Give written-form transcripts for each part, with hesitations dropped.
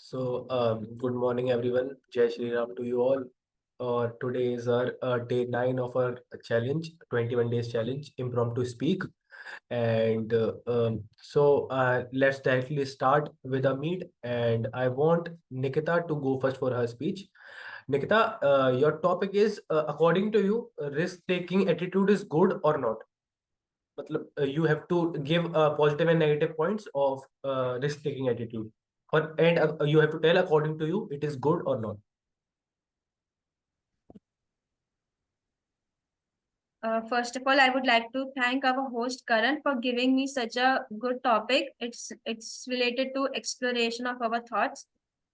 Good morning, everyone. Jai Shri Ram to you all. Today is our day 9 of our challenge, 21 days challenge, Impromptu Speak. Let's directly start with a meet. And I want Nikita to go first for her speech. Nikita, your topic is according to you, risk-taking attitude is good or not? You have to give positive and negative points of risk-taking attitude. You have to tell according to you it is good or not. First of all, I would like to thank our host Karan for giving me such a good topic. It's related to exploration of our thoughts.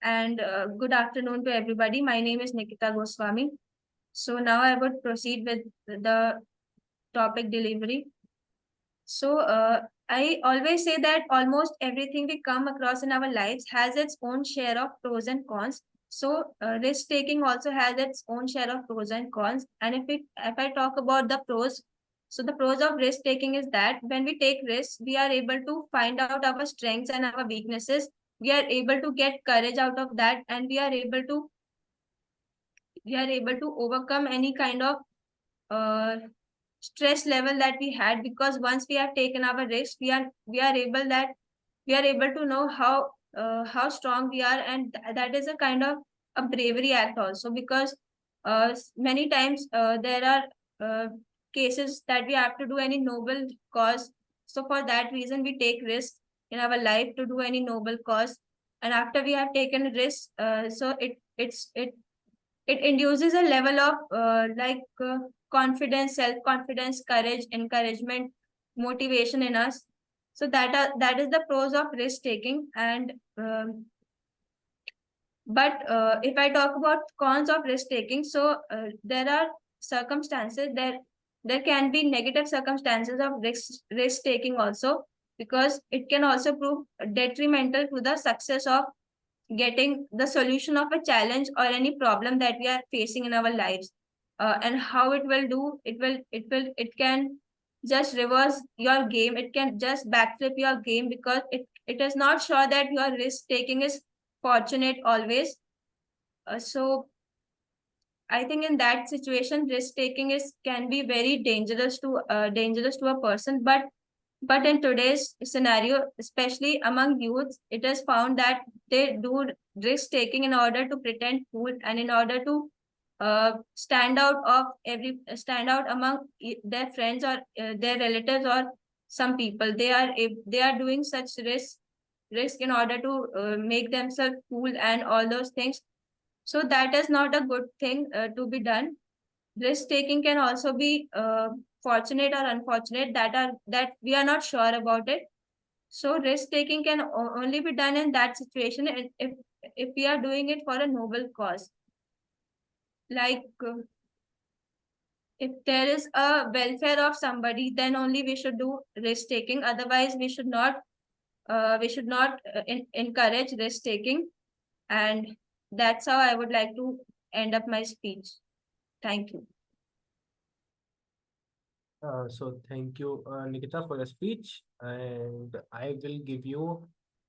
And good afternoon to everybody. My name is Nikita Goswami. So now I would proceed with the topic delivery. So I always say that almost everything we come across in our lives has its own share of pros and cons. So risk taking also has its own share of pros and cons. And if I talk about the pros, so the pros of risk taking is that when we take risks, we are able to find out our strengths and our weaknesses. We are able to get courage out of that, and we are able to overcome any kind of uh, stress level that we had, because once we have taken our risk, we are able to know how strong we are, and that is a kind of a bravery act also, because many times there are cases that we have to do any noble cause. So for that reason we take risks in our life to do any noble cause, and after we have taken risk, so it induces a level of confidence, self confidence, courage, encouragement, motivation in us. So that is the pros of risk taking. And but if I talk about cons of risk taking, so there are circumstances, there can be negative circumstances of risk taking also, because it can also prove detrimental to the success of getting the solution of a challenge or any problem that we are facing in our lives. And how it will do, it can just reverse your game, it can just backflip your game, because it is not sure that your risk taking is fortunate always. So I think in that situation risk taking is can be very dangerous to a person. But in today's scenario, especially among youths, it is found that they do risk taking in order to pretend cool, and in order to stand out among their friends or their relatives or some people. They are doing such risk in order to make themselves cool and all those things. So that is not a good thing to be done. Risk taking can also be fortunate or unfortunate, that we are not sure about it. So risk taking can only be done in that situation if we are doing it for a noble cause. Like if there is a welfare of somebody, then only we should do risk taking. Otherwise, we should not encourage risk taking. And that's how I would like to end up my speech. Thank you. Thank you, Nikita, for your speech, and I will give you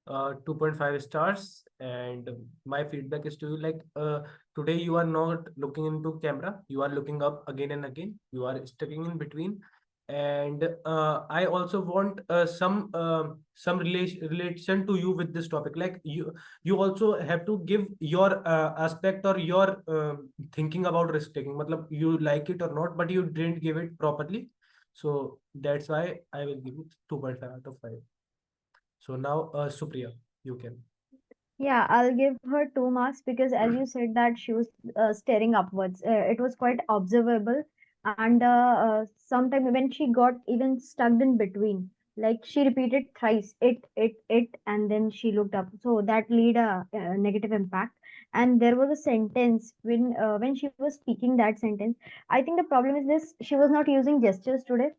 2.5 stars. And my feedback is to you, like, today you are not looking into camera, you are looking up again and again, you are sticking in between. And I also want some relation to you with this topic. Like, you also have to give your aspect or your thinking about risk taking. Matlab, you like it or not, but you didn't give it properly. So that's why I will give it 2.5 out of 5. So now, Supriya, you can. Yeah, I'll give her 2 marks because, as you said, that she was staring upwards. It was quite observable, and sometime when she got even stuck in between, like she repeated thrice, it, and then she looked up. So that lead a negative impact. And there was a sentence when she was speaking that sentence. I think the problem is this: she was not using gestures today.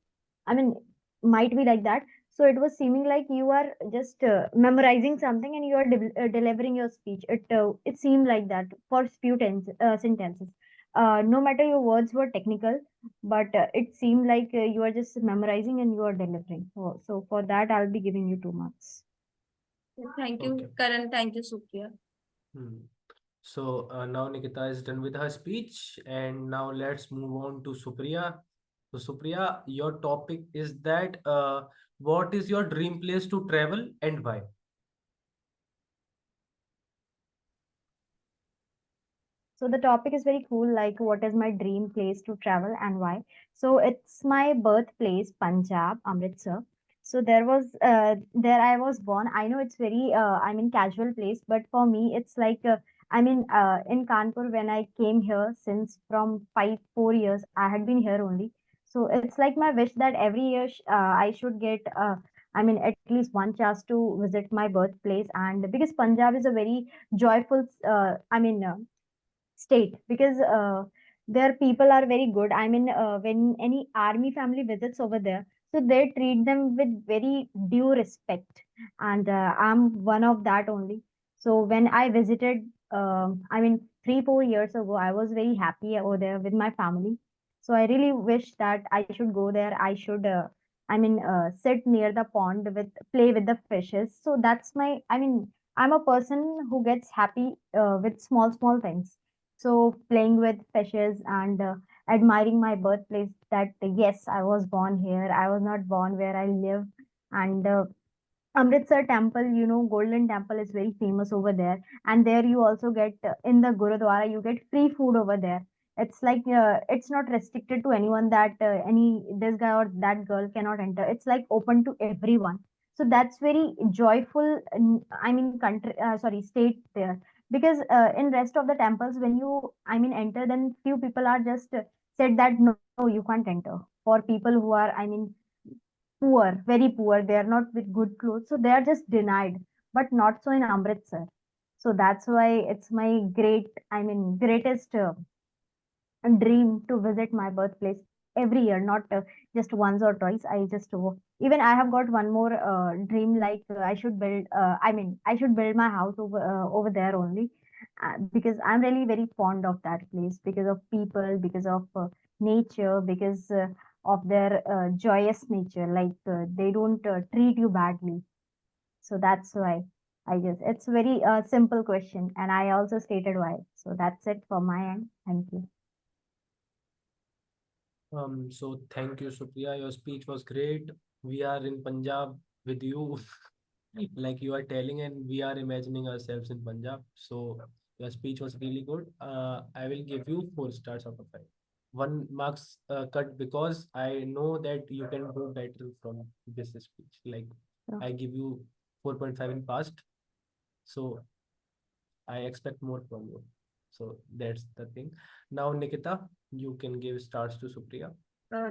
I mean, might be like that. So it was seeming like you are just memorizing something and you are delivering your speech. It seemed like that for sentences. No matter your words were technical, but it seemed like you are just memorizing and you are delivering. So for that, I'll be giving you 2 marks. Thank Okay. you, Karan. Thank you, Supriya. Hmm. So now Nikita is done with her speech, and now let's move on to Supriya. So Supriya, your topic is that what is your dream place to travel and why? So the topic is very cool, like what is my dream place to travel and why. So it's my birthplace, Punjab, Amritsar. So there I was born. I know it's very casual place, but for me it's like in Kanpur when I came here since from 4 years I had been here only. So it's like my wish that every year I should get at least one chance to visit my birthplace, and because Punjab is a very joyful state, because their people are very good. When any army family visits over there, so they treat them with very due respect, and I'm one of that only. So when I visited, 3 4 years ago, I was very happy over there with my family. So I really wish that I should go there. I should sit near the pond with play with the fishes. So that's my I'm a person who gets happy with small small things. So playing with fishes and admiring my birthplace, that yes, I was born here. I was not born where I live. And Amritsar temple, Golden Temple is very famous over there. And there you also get, in the Gurudwara, you get free food over there. It's like, it's not restricted to anyone that this guy or that girl cannot enter. It's like open to everyone. So that's very joyful, country, state there. Because in rest of the temples, when you, enter, then few people are just said that no, you can't enter. For people who are, poor, very poor. They are not with good clothes, so they are just denied. But not so in Amritsar. So that's why it's my greatest dream to visit my birthplace every year, not just once or twice. Even I have got one more dream, like I should build my house over there only, because I'm really very fond of that place, because of people, because of nature, because of their joyous nature. Like they don't treat you badly. So that's why I guess it's very simple question, and I also stated why. So that's it for my end. Thank you. So thank you, Supriya. Your speech was great. We are in Punjab with you, like you are telling, and we are imagining ourselves in Punjab. So your speech was really good. I will give you 4 stars out of 5. 1 marks cut because I know that you can do better from this speech. Like So, I give you 4.5 in past, so I expect more from you. So that's the thing. Now, Nikita, you can give stars to Supriya.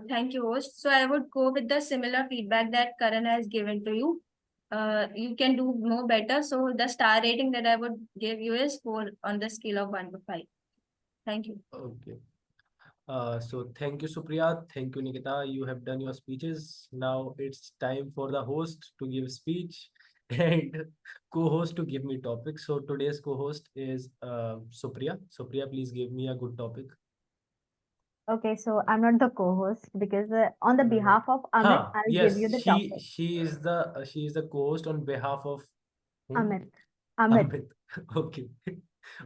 Thank you, host. So I would go with the similar feedback that Karan has given to you. You can do more better. So the star rating that I would give you is 4 on the scale of 1 to 5. Thank you. Okay. So thank you, Supriya. Thank you, Nikita. You have done your speeches. Now it's time for the host to give speech and co-host to give me topic. So today's co-host is Supriya. Supriya, please give me a good topic. okay, so I'm not the co-host, because on the Uh, behalf of Amit, I'll give you yes, the topic. she is the co-host on behalf of whom? Amit. Amit. Amit. Okay.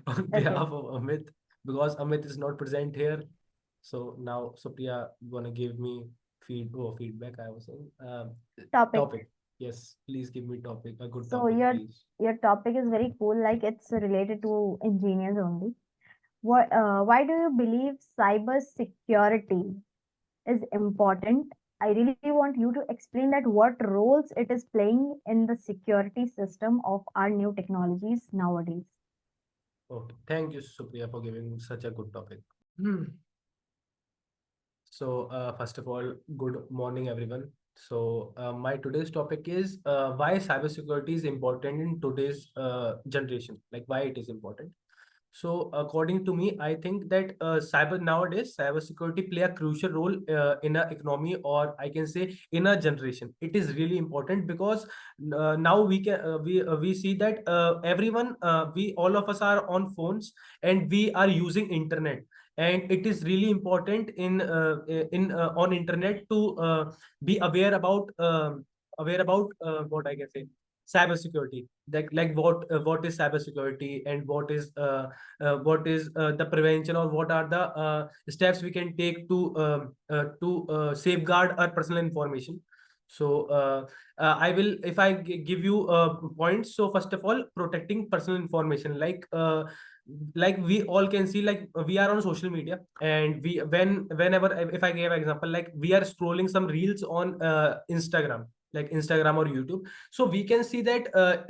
On Okay. behalf of Amit, because Amit is not present here. So now Supriya gonna give me feedback. I was saying Topic. topic. Yes, please give me topic. A good So topic, your please. your topic is very cool, like it's related to engineers only. Why do you believe cyber security is important? I really want you to explain that what roles it is playing in the security system of our new technologies nowadays. Okay. Thank you, Supriya, for giving such a good topic. Hmm. So, first of all, good morning, everyone. So, my today's topic is why cybersecurity is important in today's generation. Like, why it is important. So, according to me, I think that cybersecurity play a crucial role in a economy, or I can say in a generation. It is really important because now we see that everyone, we all of us are on phones and we are using internet, and it is really important in on internet to be aware about what I can say cybersecurity. like what is cybersecurity, and what is the prevention, or what are the steps we can take to safeguard our personal information. So I will, if I give you points. So first of all, protecting personal information, like we all can see, like we are on social media, and whenever, if I give an example, like we are scrolling some reels on Instagram, like Instagram or YouTube. So we can see that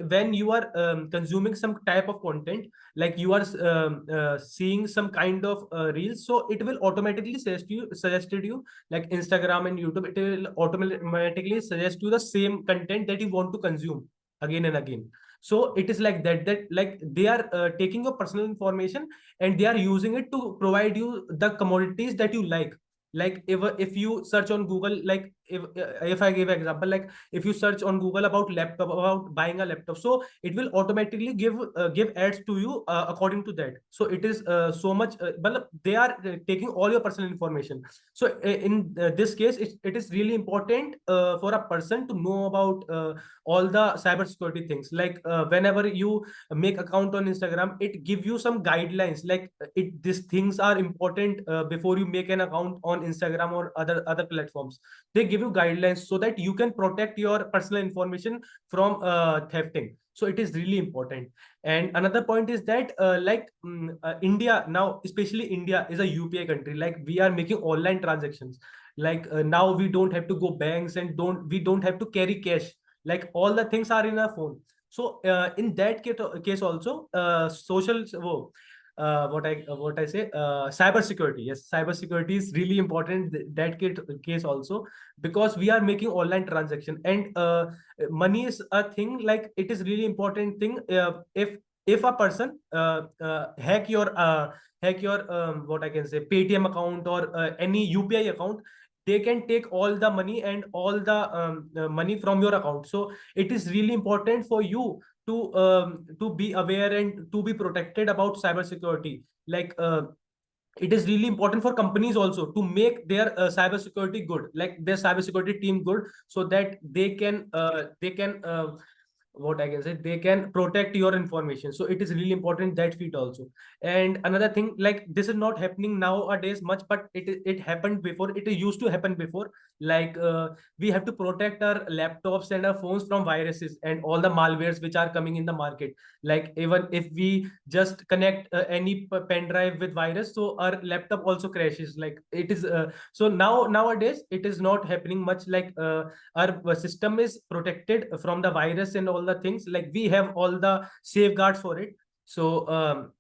when you are consuming some type of content, like you are seeing some kind of reels, so it will automatically suggested you, like Instagram and YouTube, it will automatically suggest you the same content that you want to consume again and again. So it is like that like they are taking your personal information, and they are using it to provide you the commodities that you like if you search on Google, like if I give an example, like if you search on Google about laptop, about buying a laptop, so it will automatically give ads to you according to that. So it is so much but they are taking all your personal information. So in this case, it is really important for a person to know about all the cybersecurity things. Like whenever you make account on Instagram, it give you some guidelines, like these things are important before you make an account on Instagram or other platforms. They give you guidelines so that you can protect your personal information from thefting. So it is really important. And another point is that India now, especially India, is a UPI country. Like we are making online transactions. Like now we don't have to go banks, and we don't have to carry cash. Like all the things are in our phone. So in that case also, social what I say, cybersecurity. Yes, cybersecurity is really important that case also, because we are making online transaction, and money is a thing, like it is really important thing. If a person hack your what I can say, Paytm account, or any UPI account, they can take all the money and all the money from your account. So it is really important for you to be aware and to be protected about cybersecurity. Like it is really important for companies also to make their cybersecurity good, like their cybersecurity team good, so that they can what I can say, they can protect your information. So it is really important that feat also. And another thing, like this is not happening nowadays much, but it happened before. It used to happen before. Like we have to protect our laptops and our phones from viruses and all the malwares which are coming in the market. Like even if we just connect any pen drive with virus, so our laptop also crashes. Like it is so nowadays it is not happening much. Like our system is protected from the virus and all the things, like we have all the safeguards for it. So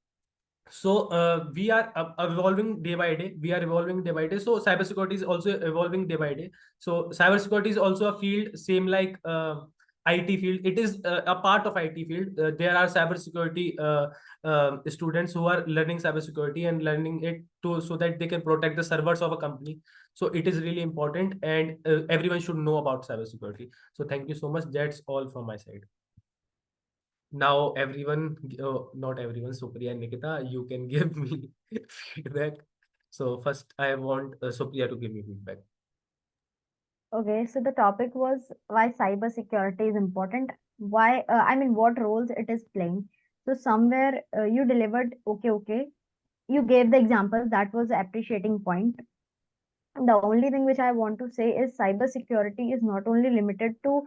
we are evolving day by day. We are evolving day by day. So cybersecurity is also evolving day by day. So cybersecurity is also a field, same like IT field. It is a part of IT field. There are cybersecurity students who are learning cybersecurity and learning it to, so that they can protect the servers of a company. So it is really important, and everyone should know about cybersecurity. So thank you so much. That's all from my side. Now everyone, not everyone, Supriya and Nikita, you can give me feedback. So first I want Supriya to give me feedback. Okay, so the topic was why cybersecurity is important. Why, I mean, what roles it is playing. So somewhere you delivered, okay, okay. You gave the example, that was the appreciating point. The only thing which I want to say is cybersecurity is not only limited to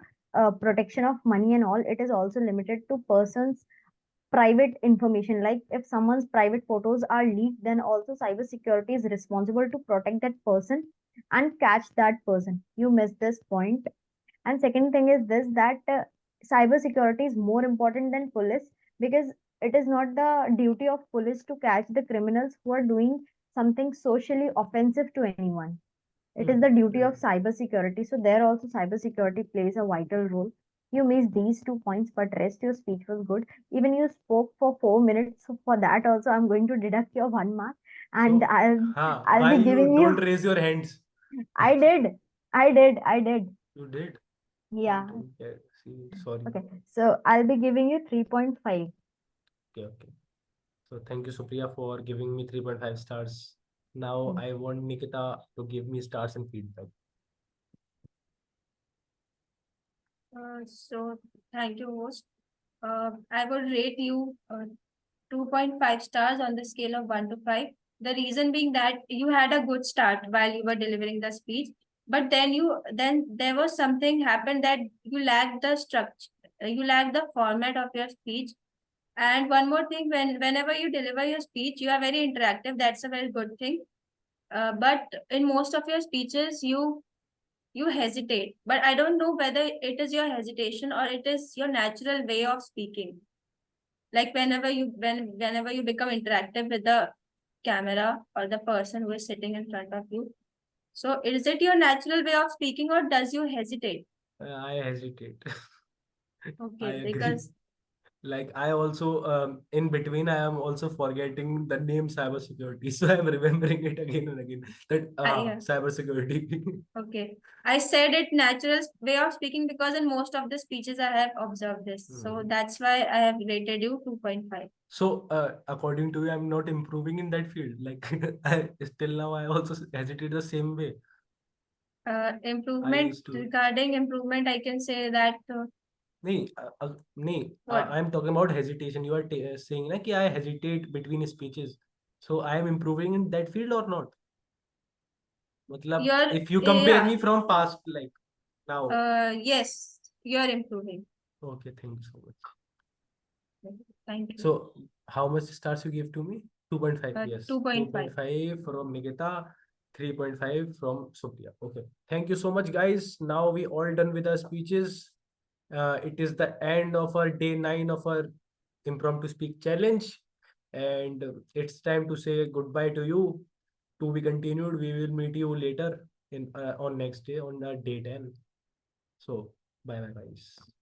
protection of money and all, it is also limited to persons' private information. Like if someone's private photos are leaked, then also cybersecurity is responsible to protect that person and catch that person. You missed this point. And second thing is this, that cybersecurity is more important than police, because it is not the duty of police to catch the criminals who are doing something socially offensive to anyone. It is the duty of Right. cybersecurity. So there also cybersecurity plays a vital role. You missed these 2 points, but rest your speech was good. Even you spoke for 4 minutes. So for that also, I'm going to deduct your 1 mark, and So, I'll why be you giving don't you. raise your hands? I did, I did. You did. I Yeah. don't care. See, sorry. Okay. So I'll be giving you 3.5. Okay, okay. So thank you, Supriya, for giving me 3.5 stars. Now I want Nikita to give me stars and feedback. So thank you, host. I would rate you 2.5 stars on the scale of 1 to 5. The reason being that you had a good start while you were delivering the speech, but then there was something happened that you lacked the structure, you lacked the format of your speech. And one more thing, whenever you deliver your speech, you are very interactive. That's a very good thing. But in most of your speeches, you hesitate. But I don't know whether it is your hesitation or it is your natural way of speaking. Like whenever you become interactive with the camera or the person who is sitting in front of you. So is it your natural way of speaking or does you hesitate? I hesitate. I Okay, agree. because Like I also in between I am also forgetting the name cybersecurity. So I'm remembering it again and again. That I cybersecurity. okay. I said it natural way of speaking because in most of the speeches I have observed this. So Hmm. that's why I have rated you 2.5. So according to you, I'm not improving in that field. Like I still now I also hesitate the same way I Improvement used to. regarding improvement, I can say that Nee, nee, what I'm talking about hesitation. You are saying like I hesitate between speeches. So I am improving in that field or not? Matlab, you're if you compare yeah me from past, like now. yes, you're improving. Okay, thank you so much. Thank you. So how much stars you give to me? 2.5, yes. 2.5. 2.5 from Nikita, 3.5 from Supriya. Okay. Thank you so much, guys. Now we all done with our speeches. It is the end of our day 9 of our impromptu speak challenge. And it's time to say goodbye to you. To be continued. We will meet you later in on next day on day 10. So bye bye guys.